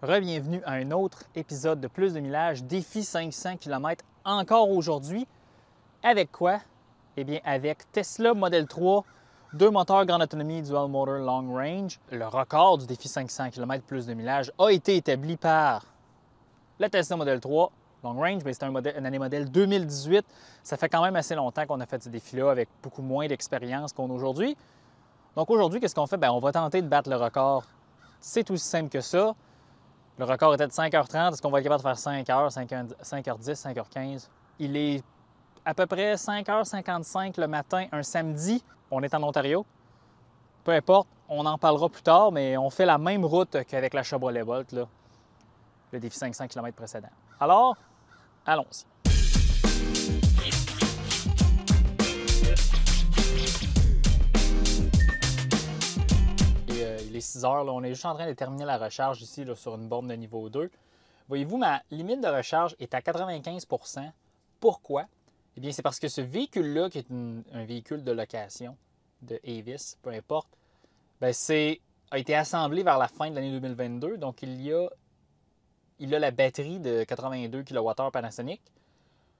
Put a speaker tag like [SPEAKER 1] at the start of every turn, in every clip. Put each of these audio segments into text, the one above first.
[SPEAKER 1] Re-bienvenue à un autre épisode de Plus de millage, défi 500 km encore aujourd'hui. Avec quoi? Eh bien, avec Tesla Model 3, deux moteurs grande autonomie Dual Motor Long Range. Le record du défi 500 km plus de millage a été établi par la Tesla Model 3 Long Range, mais c'est une année modèle 2018. Ça fait quand même assez longtemps qu'on a fait ce défi-là avec beaucoup moins d'expérience qu'on a aujourd'hui. Donc aujourd'hui, qu'est-ce qu'on fait? Bien, on va tenter de battre le record. C'est aussi simple que ça. Le record était de 5h30. Est-ce qu'on va être capable de faire 5h, 5h10, 5h15? Il est à peu près 5h55 le matin, un samedi. On est en Ontario. Peu importe, on en parlera plus tard, mais on fait la même route qu'avec la Chevrolet Bolt, là, le défi 500 km précédent. Alors, allons-y. Il est 6 heures, là, on est juste en train de terminer la recharge ici là, sur une borne de niveau 2. Voyez-vous, ma limite de recharge est à 95 %. Pourquoi? Eh bien, c'est parce que ce véhicule-là, qui est un véhicule de location de Avis, peu importe, bien, a été assemblé vers la fin de l'année 2022. Donc, il a la batterie de 82 kWh Panasonic,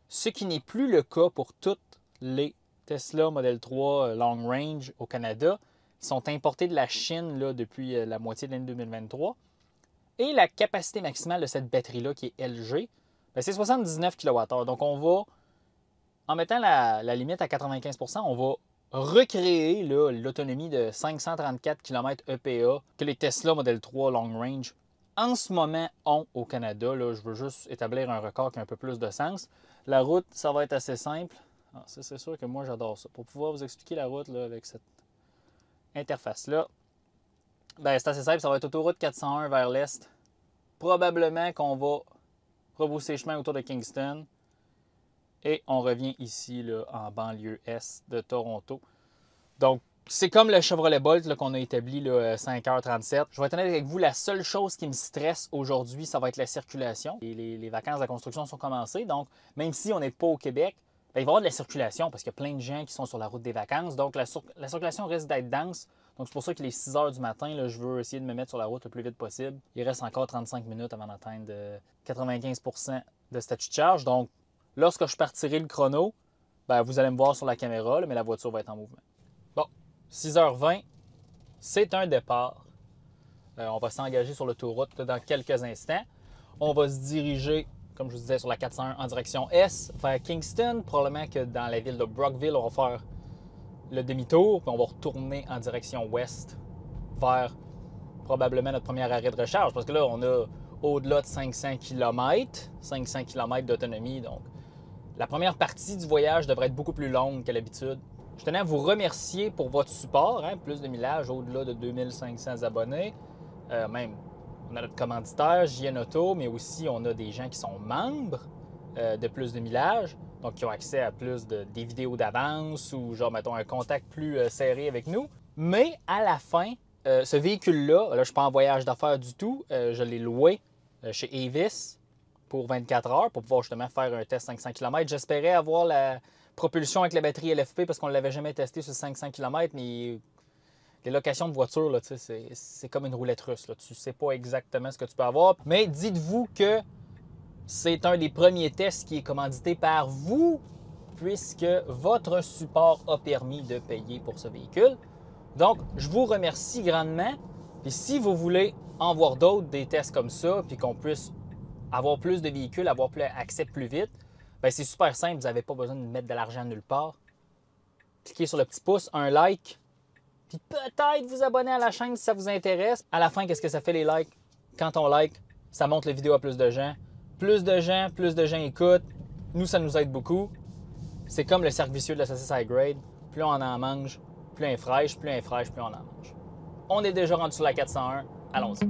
[SPEAKER 1] ce qui n'est plus le cas pour toutes les Tesla Model 3 Long Range au Canada. Ils sont importés de la Chine là, depuis la moitié de l'année 2023. Et la capacité maximale de cette batterie-là, qui est LG, c'est 79 kWh. Donc, on va, en mettant la limite à 95 %, on va recréer l'autonomie de 534 km EPA que les Tesla Model 3 Long Range en ce moment ont au Canada. Là, je veux juste établir un record qui a un peu plus de sens. La route, ça va être assez simple. Ah, ça, c'est sûr que moi, j'adore ça. Pour pouvoir vous expliquer la route là, avec cette interface-là, ben, c'est assez simple. Ça va être autoroute 401 vers l'est. Probablement qu'on va rebrousser chemin autour de Kingston. Et on revient ici là, en banlieue est de Toronto. Donc, c'est comme le Chevrolet Bolt qu'on a établi là, 5h37. Je vais être honnête avec vous, la seule chose qui me stresse aujourd'hui, ça va être la circulation. Et les vacances de construction sont commencées. Donc, même si on n'est pas au Québec, bien, il va y avoir de la circulation parce qu'il y a plein de gens qui sont sur la route des vacances. Donc, la circulation risque d'être dense. Donc, c'est pour ça qu'il est 6 h du matin. Là, je veux essayer de me mettre sur la route le plus vite possible. Il reste encore 35 minutes avant d'atteindre 95 % de statut de charge. Donc, lorsque je partirai le chrono, bien, vous allez me voir sur la caméra, là, mais la voiture va être en mouvement. Bon, 6h20, c'est un départ. On va s'engager sur l'autoroute dans quelques instants. On va se diriger, comme je vous disais, sur la 401 en direction est, vers Kingston. Probablement que dans la ville de Brockville, on va faire le demi-tour, puis on va retourner en direction ouest vers probablement notre premier arrêt de recharge. Parce que là, on a au-delà de 500 km d'autonomie. Donc, la première partie du voyage devrait être beaucoup plus longue qu'à l'habitude. Je tenais à vous remercier pour votre support. Hein, plus de millage, au-delà de 2500 abonnés. Même, on a notre commanditaire, JN Auto, mais aussi on a des gens qui sont membres de plus de millage. Donc, qui ont accès à plus des vidéos d'avance ou, genre, mettons, un contact plus serré avec nous. Mais à la fin, ce véhicule-là, là, je ne suis pas en voyage d'affaires du tout. Je l'ai loué chez Avis pour 24 heures pour pouvoir justement faire un test 500 km. J'espérais avoir la propulsion avec la batterie LFP parce qu'on ne l'avait jamais testé sur 500 km, mais les locations de voitures, là, c'est comme une roulette russe. Là. Tu ne sais pas exactement ce que tu peux avoir. Mais dites-vous que c'est un des premiers tests qui est commandité par vous, puisque votre support a permis de payer pour ce véhicule. Donc, je vous remercie grandement. Et si vous voulez en voir d'autres, des tests comme ça, puis qu'on puisse avoir plus de véhicules, avoir accès plus vite, bien, c'est super simple. Vous n'avez pas besoin de mettre de l'argent nulle part. Cliquez sur le petit pouce, un like, puis peut-être vous abonner à la chaîne si ça vous intéresse. À la fin, qu'est-ce que ça fait les likes? Quand on like, ça montre la vidéo à plus de gens. Plus de gens écoutent. Nous, ça nous aide beaucoup. C'est comme le cercle vicieux de la saucisse high grade. Plus on en mange, plus elle est fraîche, plus on en mange. On est déjà rendu sur la 401. Allons-y.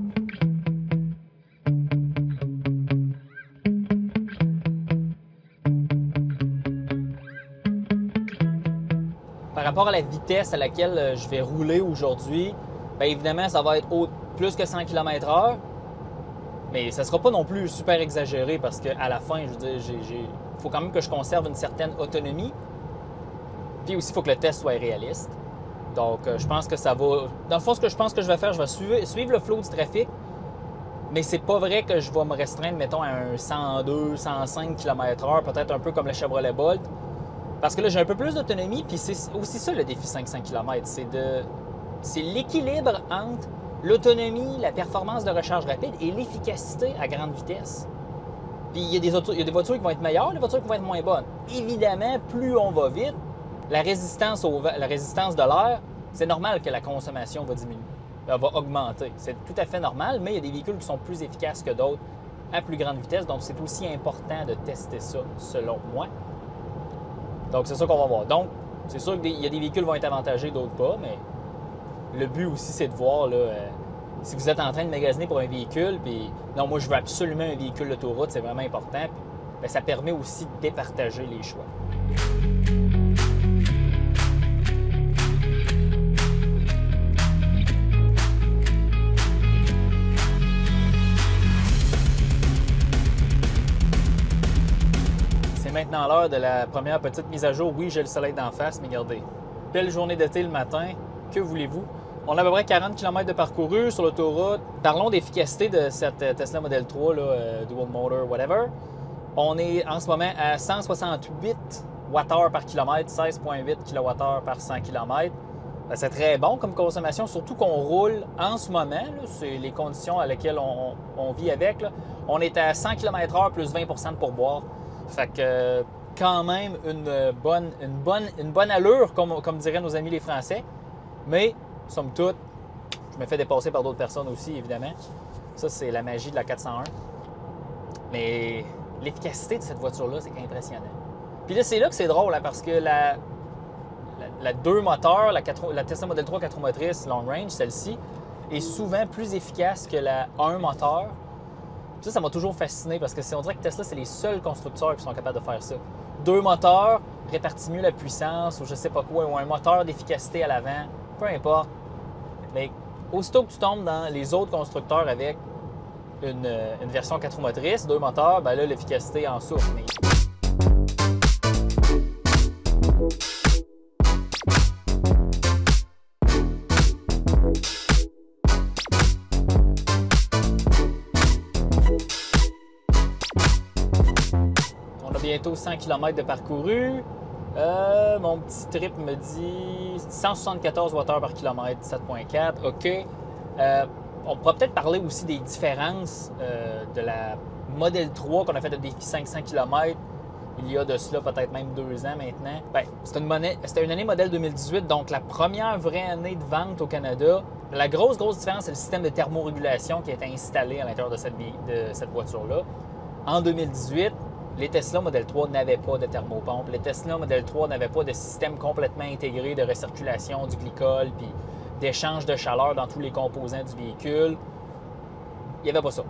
[SPEAKER 1] Par rapport à la vitesse à laquelle je vais rouler aujourd'hui, bien évidemment, ça va être plus que 100 km/h. Mais ça ne sera pas non plus super exagéré parce qu'à la fin, je veux dire, il faut quand même que je conserve une certaine autonomie. Puis aussi, il faut que le test soit réaliste. Donc, je pense que ça va... Dans le fond, ce que je pense que je vais faire, je vais suivre le flow du trafic. Mais c'est pas vrai que je vais me restreindre, mettons, à un 102, 105 km/h, peut-être un peu comme le Chevrolet Bolt. Parce que là, j'ai un peu plus d'autonomie, puis c'est aussi ça le défi 500 km. C'est l'équilibre entre l'autonomie, la performance de recharge rapide et l'efficacité à grande vitesse. Puis il y a des voitures qui vont être meilleures, des voitures qui vont être moins bonnes. Évidemment, plus on va vite, la résistance de l'air, c'est normal que la consommation va diminuer, va augmenter. C'est tout à fait normal, mais il y a des véhicules qui sont plus efficaces que d'autres à plus grande vitesse. Donc, c'est aussi important de tester ça, selon moi. Donc, c'est ça qu'on va voir. Donc, c'est sûr qu'il y a des véhicules qui vont être avantagés, d'autres pas, mais le but aussi, c'est de voir là, si vous êtes en train de magasiner pour un véhicule, puis non, moi, je veux absolument un véhicule d'autoroute, c'est vraiment important, puis bien, ça permet aussi de départager les choix. C'est maintenant l'heure de la première petite mise à jour. Oui, j'ai le soleil d'en face, mais regardez, belle journée d'été le matin, que voulez-vous? On a à peu près 40 km de parcouru sur l'autoroute. Parlons d'efficacité de cette Tesla Model 3, là, Dual Motor, whatever. On est en ce moment à 168 Wh par kilomètre, 16,8 kWh par 100 km. C'est très bon comme consommation, surtout qu'on roule en ce moment. C'est les conditions à lesquelles on vit avec. Là. On est à 100 km/h plus 20 de pourboire. Fait que quand même une bonne allure, comme diraient nos amis les Français. Mais somme toute, je me fais dépasser par d'autres personnes aussi, évidemment. Ça, c'est la magie de la 401. Mais l'efficacité de cette voiture-là, c'est impressionnant. Puis là, c'est là que c'est drôle, hein, parce que la 2 moteurs, la Tesla Model 3 4 motrices long range, celle-ci, est souvent plus efficace que la 1 moteur. Ça m'a toujours fasciné parce que on dirait que Tesla, c'est les seuls constructeurs qui sont capables de faire ça. 2 moteurs répartissent mieux la puissance ou je sais pas quoi, ou un moteur d'efficacité à l'avant, peu importe. Mais aussitôt que tu tombes dans les autres constructeurs avec une version 4 motrices, 2 moteurs, ben là, l'efficacité en souffre. Mais... On a bientôt 100 km de parcouru. Mon petit trip me dit 174 Wh par kilomètre, 7,4. OK. On pourra peut-être parler aussi des différences de la Model 3 qu'on a fait un défi 500 km il y a de cela peut-être même 2 ans maintenant. Bien, c'était une année modèle 2018, donc la première vraie année de vente au Canada. La grosse différence, c'est le système de thermorégulation qui a été installé à l'intérieur de cette voiture-là. En 2018, les Tesla Model 3 n'avaient pas de thermopompe. Les Tesla Model 3 n'avaient pas de système complètement intégré de recirculation du glycol puis d'échange de chaleur dans tous les composants du véhicule. Il n'y avait pas ça.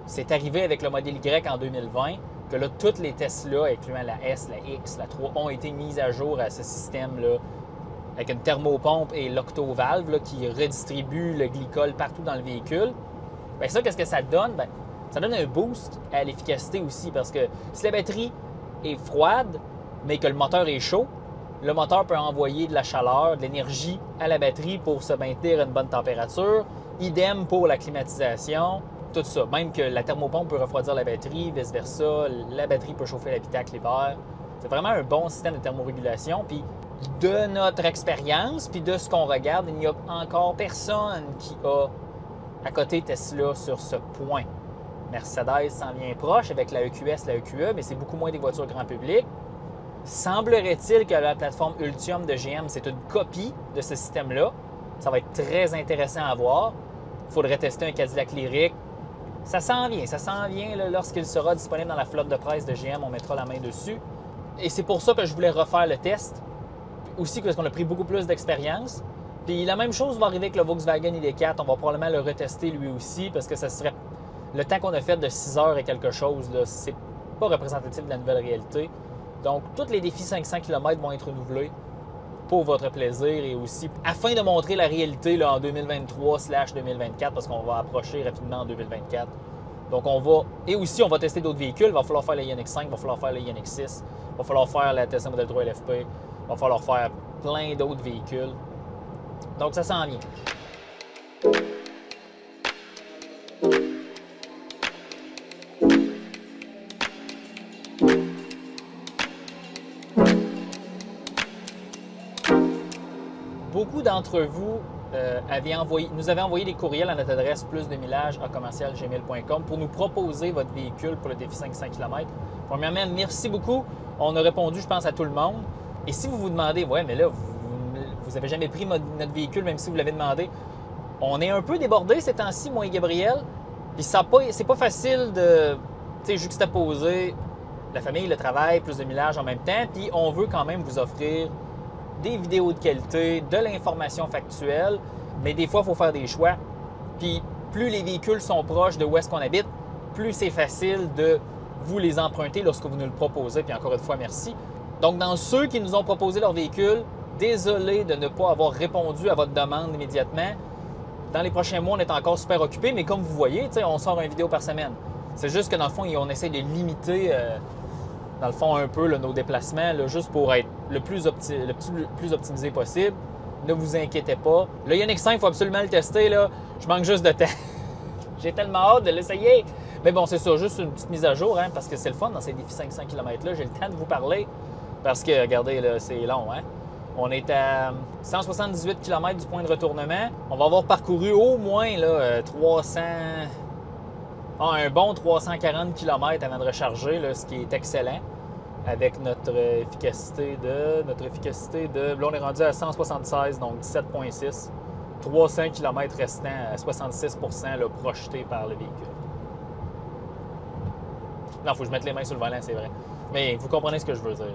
[SPEAKER 1] C'est arrivé avec le modèle Y en 2020 que là, toutes les Tesla, incluant la S, la X, la 3, ont été mises à jour à ce système-là avec une thermopompe et l'octovalve là, qui redistribue le glycol partout dans le véhicule. Bien, ça, qu'est-ce que ça donne? Bien, ça donne un boost à l'efficacité aussi parce que si la batterie est froide, mais que le moteur est chaud, le moteur peut envoyer de la chaleur, de l'énergie à la batterie pour se maintenir à une bonne température. Idem pour la climatisation, tout ça. Même que la thermopompe peut refroidir la batterie, vice-versa. La batterie peut chauffer l'habitacle l'hiver. C'est vraiment un bon système de thermorégulation. Puis de notre expérience, puis de ce qu'on regarde, il n'y a encore personne qui a à côté Tesla sur ce point. Mercedes s'en vient proche avec la EQS, la EQE, mais c'est beaucoup moins des voitures grand public. Semblerait-il que la plateforme Ultium de GM, c'est une copie de ce système-là. Ça va être très intéressant à voir. Il faudrait tester un Cadillac Lyriq. Ça s'en vient là, lorsqu'il sera disponible dans la flotte de presse de GM, on mettra la main dessus. Et c'est pour ça que je voulais refaire le test. Aussi parce qu'on a pris beaucoup plus d'expérience. Puis la même chose va arriver avec le Volkswagen ID4. On va probablement le retester lui aussi parce que ça serait... Le temps qu'on a fait de 6 heures et quelque chose, c'est pas représentatif de la nouvelle réalité. Donc, tous les défis 500 km vont être renouvelés pour votre plaisir et aussi afin de montrer la réalité là, en 2023/2024 parce qu'on va approcher rapidement en 2024. Donc, on va... Et aussi, on va tester d'autres véhicules. Il va falloir faire la Ioniq 5, il va falloir faire la Ioniq 6, il va falloir faire la Tesla Model 3 LFP, il va falloir faire plein d'autres véhicules. Donc, ça s'en vient. beaucoup d'entre vous nous avez envoyé des courriels à notre adresse plusdemillage@commercialgmail.com pour nous proposer votre véhicule pour le défi 500 km. Premièrement, merci beaucoup. On a répondu, je pense, à tout le monde. Et si vous vous demandez, ouais, mais là, vous n'avez jamais pris notre véhicule, même si vous l'avez demandé, on est un peu débordé ces temps-ci, moi et Gabriel. Puis c'est pas facile de juxtaposer la famille, le travail, plus de millage en même temps. Puis on veut quand même vous offrir des vidéos de qualité, de l'information factuelle, mais des fois, il faut faire des choix. Puis plus les véhicules sont proches de où est-ce qu'on habite, plus c'est facile de vous les emprunter lorsque vous nous le proposez. Puis encore une fois, merci. Donc, dans ceux qui nous ont proposé leur véhicule, désolé de ne pas avoir répondu à votre demande immédiatement. Dans les prochains mois, on est encore super occupé, mais comme vous voyez, on sort une vidéo par semaine. C'est juste que dans le fond, on essaie de limiter dans le fond un peu là, nos déplacements, là, juste pour être le plus optimisé possible. Ne vous inquiétez pas. Le Ioniq 5, il faut absolument le tester. Là. Je manque juste de temps. J'ai tellement hâte de l'essayer. Mais bon, c'est ça, juste une petite mise à jour, hein, parce que c'est le fun dans ces défis 500 km-là. J'ai le temps de vous parler parce que, regardez, là, c'est long. Hein? On est à 178 km du point de retournement. On va avoir parcouru au moins là, un bon 340 km avant de recharger, là, ce qui est excellent. Avec notre efficacité de... Là, on est rendu à 176, donc 17,6. 300 km restant à 66 % là, projeté par le véhicule. Non, il faut que je mette les mains sur le volant, c'est vrai. Mais vous comprenez ce que je veux dire.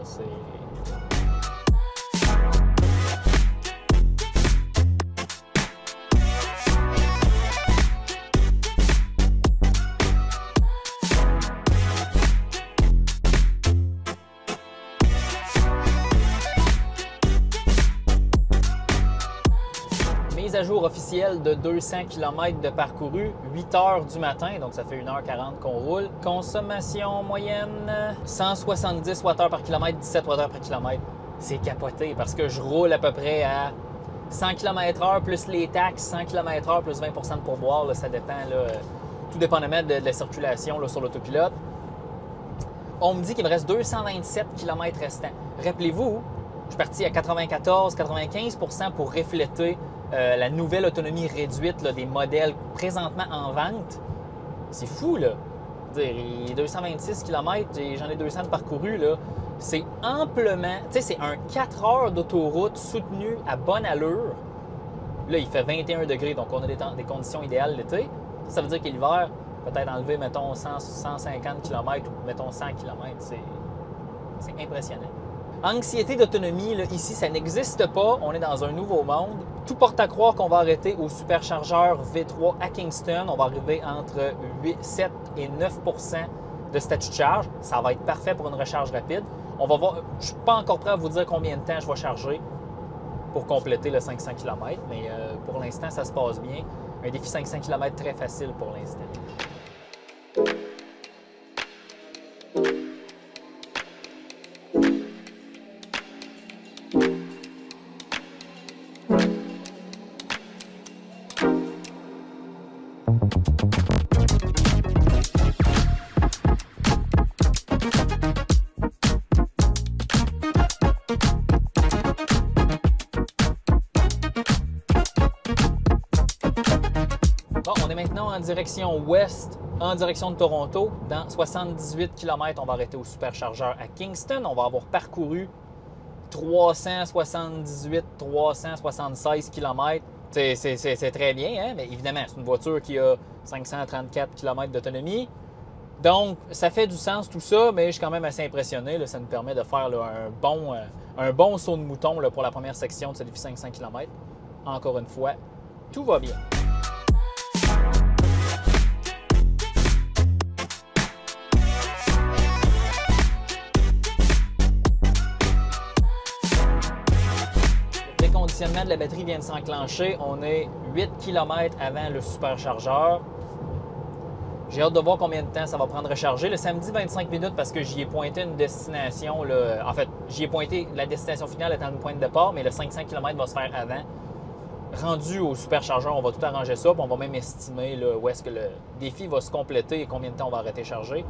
[SPEAKER 1] Mise à jour officielle de 200 km de parcouru, 8 heures du matin, donc ça fait 1h40 qu'on roule. Consommation moyenne, 170 Wh par kilomètre, 17 Wh par kilomètre. C'est capoté parce que je roule à peu près à 100 km/h plus les taxes, 100 km/h plus 20 % de pourboire, là, ça dépend, là, tout dépendamment de la circulation là, sur l'autopilote. On me dit qu'il me reste 227 km restants. Rappelez-vous, je suis parti à 94-95 % pour refléter la nouvelle autonomie réduite là, des modèles présentement en vente. C'est fou, là. Les 226 km, j'en ai 200 de parcouru, là. C'est amplement... Tu sais, c'est un 4 heures d'autoroute soutenue à bonne allure. Là, il fait 21 degrés, donc on a des conditions idéales l'été. Ça veut dire que l'hiver, peut-être enlever, mettons, 150 km ou, mettons, 100 km. C'est impressionnant. Anxiété d'autonomie, là, ici, ça n'existe pas. On est dans un nouveau monde. Tout porte à croire qu'on va arrêter au superchargeur V3 à Kingston. On va arriver entre 7 et 9 % de statut de charge. Ça va être parfait pour une recharge rapide. On va voir. Je ne suis pas encore prêt à vous dire combien de temps je vais charger pour compléter le 500 km, mais pour l'instant, ça se passe bien. Un défi 500 km très facile pour l'instant. Bon, on est maintenant en direction ouest, en direction de Toronto. Dans 78 km, on va arrêter au superchargeur à Kingston. On va avoir parcouru 376 km. C'est très bien, hein? Mais évidemment, c'est une voiture qui a 534 km d'autonomie. Donc, ça fait du sens tout ça, mais je suis quand même assez impressionné. Là, ça nous permet de faire là, un bon saut de mouton là, pour la première section de ce défi 500 km. Encore une fois, tout va bien. Le conditionnement de la batterie vient de s'enclencher. On est 8 km avant le superchargeur. J'ai hâte de voir combien de temps ça va prendre à recharger. Le samedi, 25 minutes parce que j'y ai pointé une destination. Là, en fait, j'y ai pointé la destination finale étant une pointe de départ, mais le 500 km va se faire avant. Rendu au superchargeur, on va tout arranger ça. Puis on va même estimer là, où est-ce que le défi va se compléter et combien de temps on va arrêter de charger.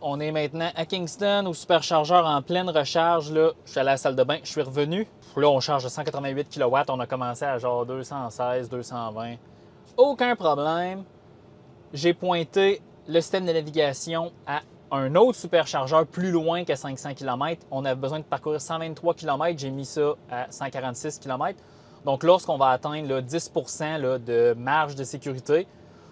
[SPEAKER 1] on est maintenant à Kingston, au superchargeur en pleine recharge. Là, je suis allé à la salle de bain, je suis revenu. Là, on charge de 188 kW. On a commencé à genre 216, 220. Aucun problème. J'ai pointé le système de navigation à un autre superchargeur plus loin que 500 km. On a besoin de parcourir 123 km. J'ai mis ça à 146 km. Donc, lorsqu'on va atteindre là, 10 % de marge de sécurité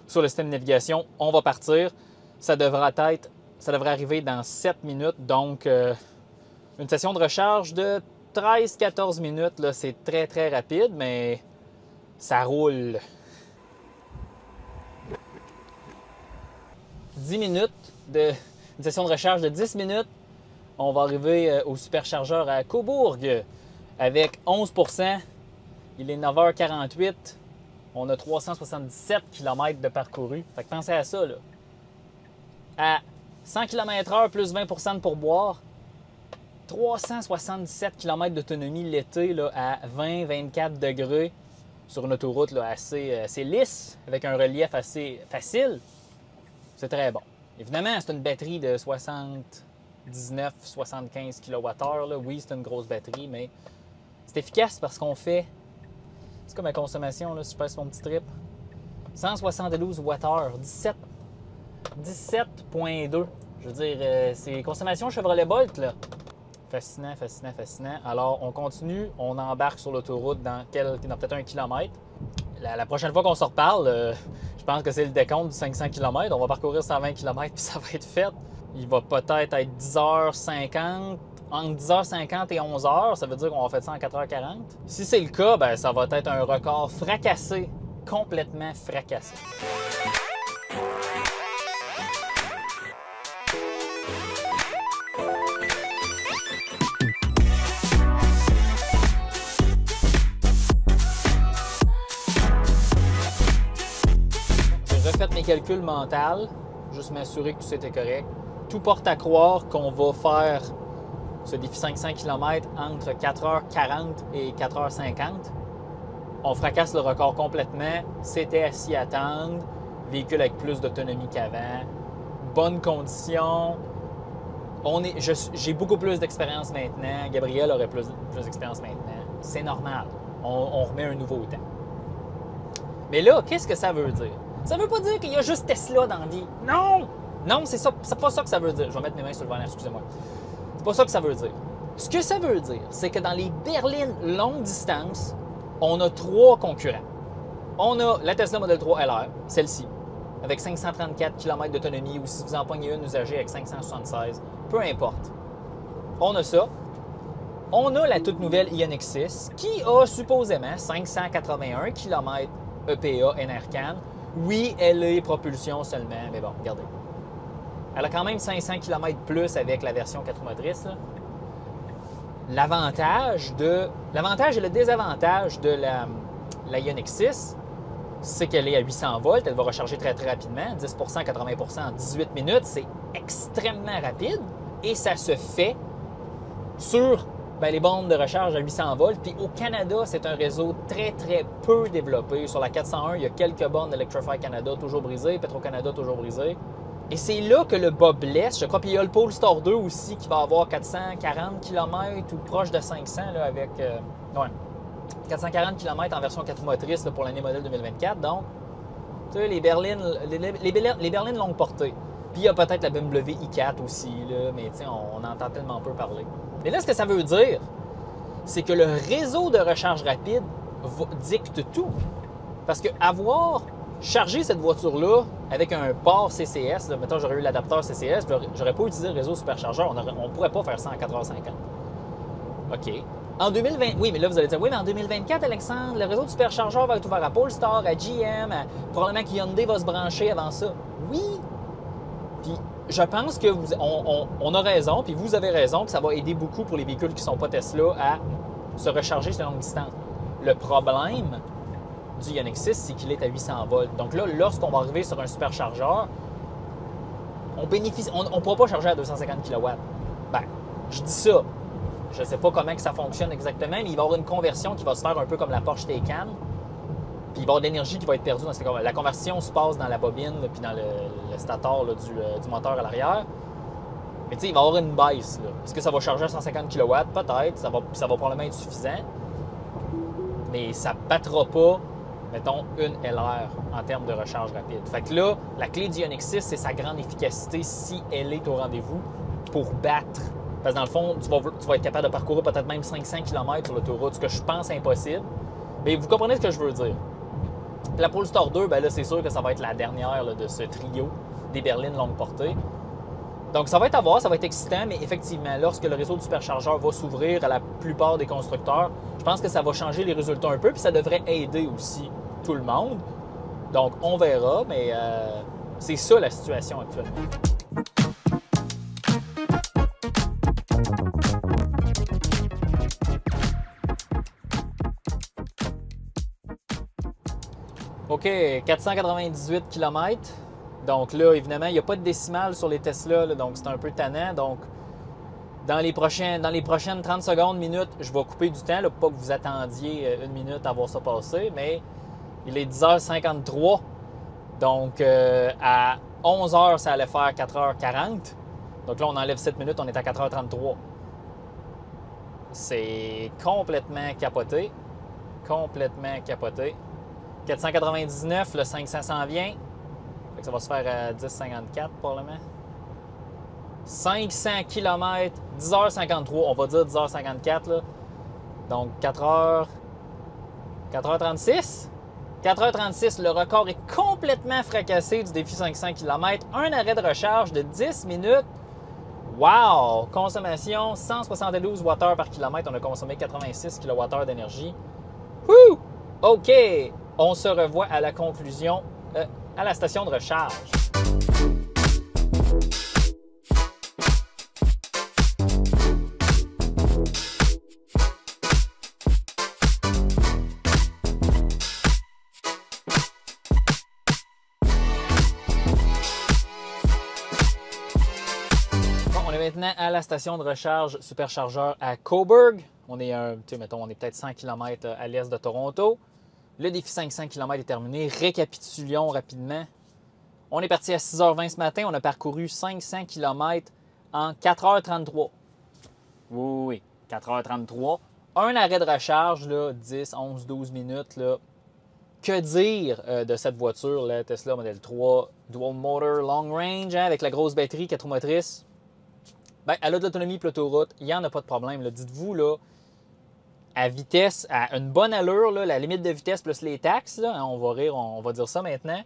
[SPEAKER 1] sur le système de navigation, on va partir. Ça devrait arriver dans 7 minutes. Donc, une session de recharge de 13-14 minutes. C'est très, très rapide, mais ça roule. 10 minutes une session de recharge de 10 minutes. On va arriver au superchargeur à Cobourg avec 11 %. Il est 9h48. On a 377 km de parcouru. Fait que pensez à ça, là. À 100 km/h plus 20 % de pourboire, 377 km d'autonomie l'été là, à 20-24 degrés sur une autoroute là, assez lisse, avec un relief assez facile. C'est très bon. Évidemment, c'est une batterie de 79-75 kWh. Oui, c'est une grosse batterie, mais c'est efficace parce qu'on fait... C'est comme ma consommation, là, si je passe mon petit trip. 172 Wh, 17,2. Je veux dire, c'est consommation Chevrolet Bolt, là. Fascinant, fascinant, fascinant. Alors, on continue. On embarque sur l'autoroute dans peut-être 1 kilomètre. La prochaine fois qu'on se reparle, je pense que c'est le décompte du 500 km. On va parcourir 120 km puis ça va être fait. Il va peut-être être 10h50. Entre 10h50 et 11h, ça veut dire qu'on va faire ça en 4h40. Si c'est le cas, ben, ça va être un record fracassé. Complètement fracassé. J'ai refait mes calculs mentaux, juste m'assurer que tout c'était correct. Tout porte à croire qu'on va faire ce défi 500 km entre 4h40 et 4h50. On fracasse le record complètement. C'était à s'y attendre. Véhicule avec plus d'autonomie qu'avant. Bonnes conditions. J'ai beaucoup plus d'expérience maintenant. Gabriel aurait plus d'expérience maintenant. C'est normal. On remet un nouveau temps. Mais là, qu'est-ce que ça veut dire? Ça veut pas dire qu'il y a juste Tesla dans la vie. Non! Non, c'est pas ça que ça veut dire. Je vais mettre mes mains sur le volant, excusez-moi. C'est pas ça que ça veut dire. Ce que ça veut dire, c'est que dans les berlines longue distance, on a 3 concurrents. On a la Tesla Model 3 LR, celle-ci, avec 534 km d'autonomie, ou si vous en pognez une usagée avec 576, peu importe. On a ça. On a la toute nouvelle Ioniq 6, qui a supposément 581 km EPA NRCan. Oui, elle est propulsion seulement, mais bon, regardez. Elle a quand même 500 km plus avec la version 4 motrices. L'avantage et le désavantage de la Ioniq 6, c'est qu'elle est à 800 volts. Elle va recharger très, très rapidement. 10 %, 80 % en 18 minutes. C'est extrêmement rapide. Et ça se fait sur les bornes de recharge à 800 volts. Puis au Canada, c'est un réseau très, très peu développé. Sur la 401, il y a quelques bornes d'Electrify Canada toujours brisées. Petro-Canada toujours brisées. Et c'est là que le bas blesse, je crois. Puis il y a le Polestar 2 aussi qui va avoir 440 km ou proche de 500 là, avec 440 km en version 4 motrices là, pour l'année modèle 2024. Donc, tu sais, les berlines longue portée. Puis il y a peut-être la BMW i4 aussi, là, mais tu sais, on entend tellement peu parler. Mais là, ce que ça veut dire, c'est que le réseau de recharge rapide dicte tout. Parce qu'avoir chargé cette voiture-là avec un port CCS, là, mettons j'aurais eu l'adapteur CCS, j'aurais pas utilisé le réseau superchargeur, on ne pourrait pas faire ça en 4h50. OK. En 2020, oui, mais là vous allez dire, oui, mais en 2024, Alexandre, le réseau de superchargeur va être ouvert à Polestar, à GM, probablement que Hyundai va se brancher avant ça. Oui! Puis je pense que on a raison, puis vous avez raison, que ça va aider beaucoup pour les véhicules qui ne sont pas Tesla à se recharger sur longue distance. Le problème du Ioniq 6, c'est qu'il est à 800 volts. Donc là, lorsqu'on va arriver sur un superchargeur, on ne pourra pas charger à 250 kW. Ben, je dis ça. Je ne sais pas comment que ça fonctionne exactement, mais il va y avoir une conversion qui va se faire un peu comme la Porsche Taycan. Puis il va y avoir de l'énergie qui va être perdue dans cette conversion. La conversion se passe dans la bobine puis dans le stator là, du moteur à l'arrière. Mais tu sais, il va y avoir une baisse. Est-ce que ça va charger à 150 kW? Peut-être. Ça va probablement être suffisant. Mais ça ne battra pas, mettons, une LR en termes de recharge rapide. Fait que là, la clé du Ioniq 6, c'est sa grande efficacité si elle est au rendez-vous pour battre. Parce que dans le fond, tu vas être capable de parcourir peut-être même 500 km sur l'autoroute, ce que je pense impossible. Mais vous comprenez ce que je veux dire. La Polestar 2, ben là, c'est sûr que ça va être la dernière là, de ce trio des berlines longue portée. Donc, ça va être à voir, ça va être excitant, mais effectivement, lorsque le réseau de superchargeurs va s'ouvrir à la plupart des constructeurs, je pense que ça va changer les résultats un peu, puis ça devrait aider aussi tout le monde. Donc, on verra, mais c'est ça la situation actuellement. OK, 498 km. Donc là, évidemment, il n'y a pas de décimale sur les Tesla, là, donc c'est un peu tannant. Donc, dans les prochaines 30 secondes, minutes, je vais couper du temps, là, pour pas que vous attendiez une minute à voir ça passer, mais il est 10h53. Donc, à 11h, ça allait faire 4h40. Donc là, on enlève 7 minutes, on est à 4h33. C'est complètement capoté. Complètement capoté. 499, le 500 s'en vient. Fait que ça va se faire à 10,54 probablement. 500 km, 10h53, on va dire 10h54. Là. Donc 4h36. 4h36, le record est complètement fracassé du défi 500 km. Un arrêt de recharge de 10 minutes. Wow! Consommation 172 Wh par kilomètre. On a consommé 86 kWh d'énergie. Wouh! OK! On se revoit à la conclusion à la station de recharge. Bon, on est maintenant à la station de recharge superchargeur à Cobourg. On est, mettons, on est peut-être 100 km à l'est de Toronto. Le défi 500 km est terminé. Récapitulons rapidement. On est parti à 6h20 ce matin. On a parcouru 500 km en 4h33. Oui, 4h33. Un arrêt de recharge, là, 10, 11, 12 minutes. Là. Que dire de cette voiture, la Tesla Model 3 Dual Motor Long Range, hein, avec la grosse batterie 4 roues motrices? Ben, elle a de l'autonomie pour l'autoroute. Il n'y en a pas de problème. Dites-vous, là, à vitesse, à une bonne allure, là, la limite de vitesse plus les taxes, là, hein, on va rire, on va dire ça maintenant,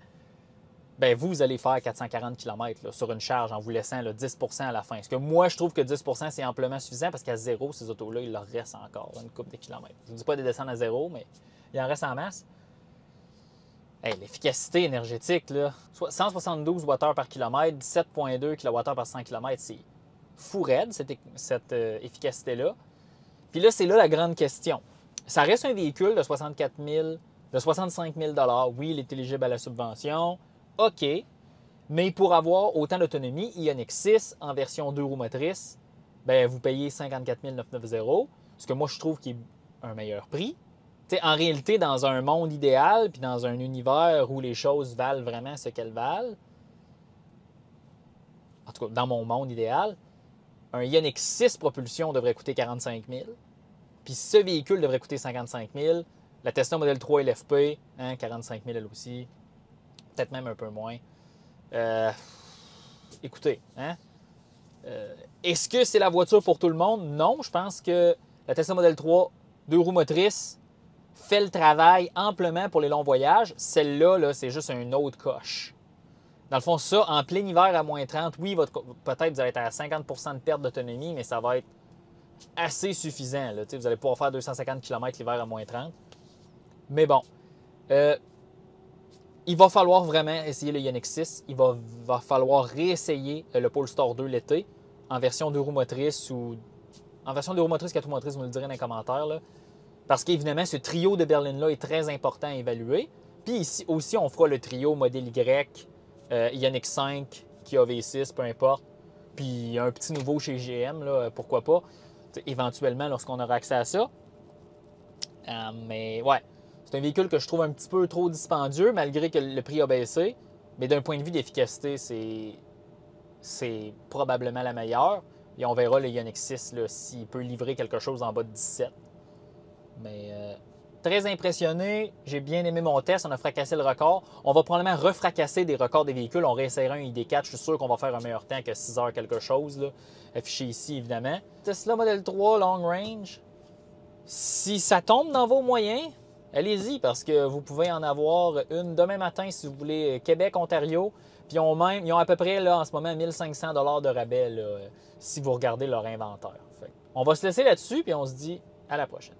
[SPEAKER 1] ben vous allez faire 440 km là, sur une charge en vous laissant là, 10 à la fin. Parce que moi, je trouve que 10 c'est amplement suffisant parce qu'à zéro, ces autos-là, il leur reste encore une couple de kilomètres. Je ne vous dis pas de descendre à zéro, mais il en reste en masse. Hey, l'efficacité énergétique, là, 172 Wh par kilomètre, 17,2 kWh par 100 km, c'est fou raide, cette efficacité-là. Puis là, c'est là la grande question. Ça reste un véhicule de 65 000 $. Oui, il est éligible à la subvention. OK. Mais pour avoir autant d'autonomie, Ioniq 6 en version 2 roues motrices, ben, vous payez 54 990 $, ce que moi, je trouve qui est un meilleur prix. T'sais, en réalité, dans un monde idéal, puis dans un univers où les choses valent vraiment ce qu'elles valent, en tout cas, dans mon monde idéal, un Ioniq 6 propulsion devrait coûter 45 000 $. Puis ce véhicule devrait coûter 55 000 $. La Tesla Model 3 LFP, hein, 45 000 elle aussi. Peut-être même un peu moins. Écoutez, hein? Est-ce que c'est la voiture pour tout le monde? Non, je pense que la Tesla Model 3, 2 roues motrices, fait le travail amplement pour les longs voyages. Celle-là, là, c'est juste un autre coche. Dans le fond, ça, en plein hiver à moins 30, oui, peut-être vous allez être à 50 % de perte d'autonomie, mais ça va être assez suffisant. Là. Vous allez pouvoir faire 250 km l'hiver à moins 30. Mais bon, il va falloir vraiment essayer le Ioniq 6. Il va falloir réessayer le Polestar 2 l'été en version 2 roues motrices ou en version 2 roues motrices, 4 roues motrices, vous me le direz dans les commentaires. Là. Parce qu'évidemment, ce trio de berlines-là est très important à évaluer. Puis ici aussi, on fera le trio modèle Y, Ioniq 5, Kia V6, peu importe. Puis un petit nouveau chez GM, là, pourquoi pas. Éventuellement, lorsqu'on aura accès à ça. Mais ouais, c'est un véhicule que je trouve un petit peu trop dispendieux, malgré que le prix a baissé. Mais d'un point de vue d'efficacité, c'est c'est probablement la meilleure. Et on verra le Ioniq 6 s'il peut livrer quelque chose en bas de 17. Mais très impressionné. J'ai bien aimé mon test. On a fracassé le record. On va probablement refracasser des records des véhicules. On réessayera un ID4. Je suis sûr qu'on va faire un meilleur temps que 6 heures quelque chose. Là, affiché ici, évidemment. Tesla Model 3 Long Range. Si ça tombe dans vos moyens, allez-y parce que vous pouvez en avoir une demain matin si vous voulez Québec, Ontario. Puis ils ont à peu près là, en ce moment 1500 $ de rabais là, si vous regardez leur inventaire. On va se laisser là-dessus puis on se dit à la prochaine.